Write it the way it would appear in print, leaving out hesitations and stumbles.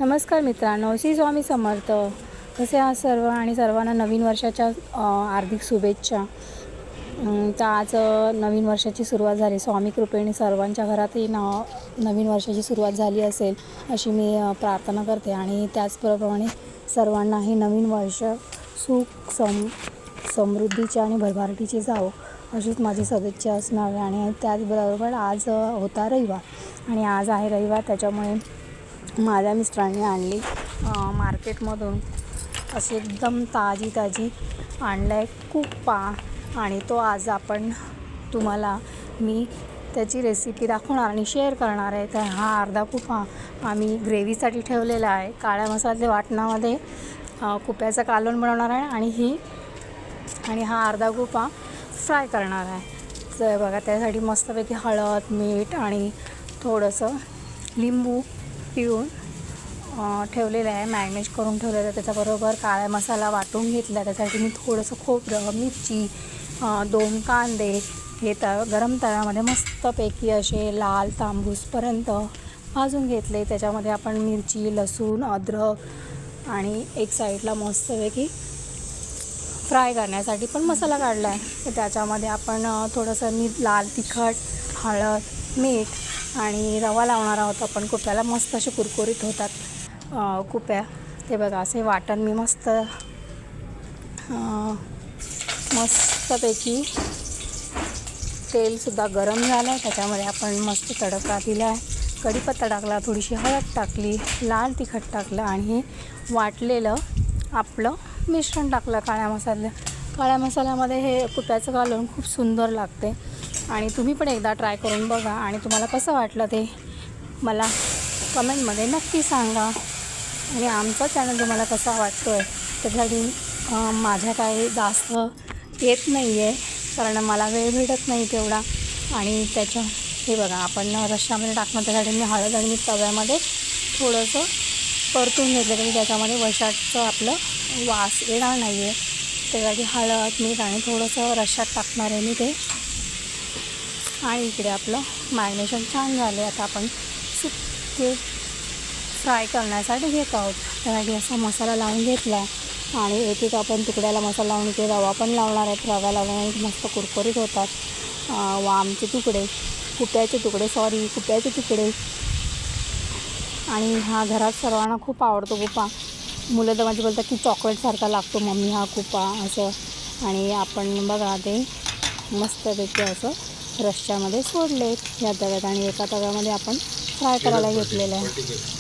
नमस्कार मित्रांनो, श्री स्वामी समर्थ. कसे आहात सर्व आणि सर्वांना नवीन वर्षाच्या हार्दिक शुभेच्छा. तर आज नवीन वर्षाची सुरुवात झाली. स्वामी कृपेने सर्वांच्या घरातही नवीन वर्षाची सुरुवात झाली असेल अशी मी प्रार्थना करते आणि त्याचप्रमाणे सर्वांनाही नवीन वर्ष सुख समृद्धीचे आणि भरभराटीचे जावो अशीच माझी सदिच्छा असणार आहे. आणि त्याचबरोबर आज होता रविवार आणि आज आहे रविवार, त्याच्यामुळे माझ्या मिस्टरांनी आणली मार्केटमधून अशी एकदम ताजी आणला आहे कुप्पा. आणि तो आज तुम्हाला मी त्याची रेसिपी दाखवणार आणि शेअर करणार आहे. तर हा अर्धा कुप्पा आम्ही ग्रेव्हीसाठी ठेवलेला आहे. काळ्या मसाले वाटणामध्ये कुप्याचं कालवण बनवणार आहे आणि हा अर्धा कुप्पा फ्राय करणार आहे. तर बघा, त्यासाठी मस्तपैकी हळद, मीठ आणि थोडंसं लिंबू पिळून ठेवलेलं आहे, मॅरिनेट करून ठेवलेलं आहे. त्याच्याबरोबर काळा मसाला वाटून घेतला. त्यासाठी मी थोडंसं खोबरं, मिरची, 2 कांदे हे गरम तव्यामध्ये मस्तपैकी असे लाल तांबूसपर्यंत भाजून घेतले. त्याच्यामध्ये आपण मिरची, लसूण, अद्रक आणि एक साईडला मस्तपैकी फ्राय करण्यासाठी पण मसाला काढला आहे. तर त्याच्यामध्ये आपण थोडंसं लाल तिखट, हळद, मीठ आणि रवा लावणार आहोत आपण कुप्याला. मस्त असे कुरकुरीत होतात कुप्या. ते बघा, असे वाटण मी मस्तपैकी तेलसुद्धा गरम झालं. त्याच्यामध्ये आपण मस्त तडका दिला आहे. कढीपत्ता टाकला, थोडीशी हळद टाकली, लाल तिखट टाकलं आणि हे वाटलेलं आपलं मिश्रण टाकलं काळ्या मसाल्यामध्ये. हे कुप्याचं कालवण खूप सुंदर लागते आणि तुम्ही पण एकदा ट्राय करून बघा आणि तुम्हाला कसं वाटलं ते मला कमेंटमध्ये नक्की सांगा. आणि आमचा चॅनल तुम्हाला कसा वाटतो आहे त्यासाठी माझ्या काही जास्त येत नाही आहे, कारण मला वेळ भेटत नाही तेवढा. आणि हे बघा, आपण रश्श्यामध्ये टाकणं, त्यासाठी मी हळद आणि मीठ तव्यामध्ये थोडंसं परतून घेतलं तरी त्याच्यामध्ये वशाचं आपलं वास येणार नाही आहे. त्यासाठी हळद, मीठ आणि थोडंसं रश्श्यात टाकणार आहे मी ते. आणि इकडे आपलं मॅरिनेशन छान झाले. आता आपण सुके फ्राय करण्यासाठी घेत आहोत. त्यासाठी असा मसाला लावून घेतला आणि एक आपण तुकड्याला मसाला लावून इथे रवा पण लावणार आहेत. रवा लावल्याने मस्त कुरकुरीत होतात. कुप्याचे तुकडे. आणि हा घरात सर्वांना खूप आवडतो कुप्पा. मुलं तर माझी बोलतात की चॉकलेटसारखा लागतो मम्मी हा कुप्पा असं. आणि आपण बघा, ते मस्तपैकी असं रश्श्यामध्ये सोडले या तव्यात आणि एका तव्यामध्ये आपण फ्राय करायला घेतलेलं आहे.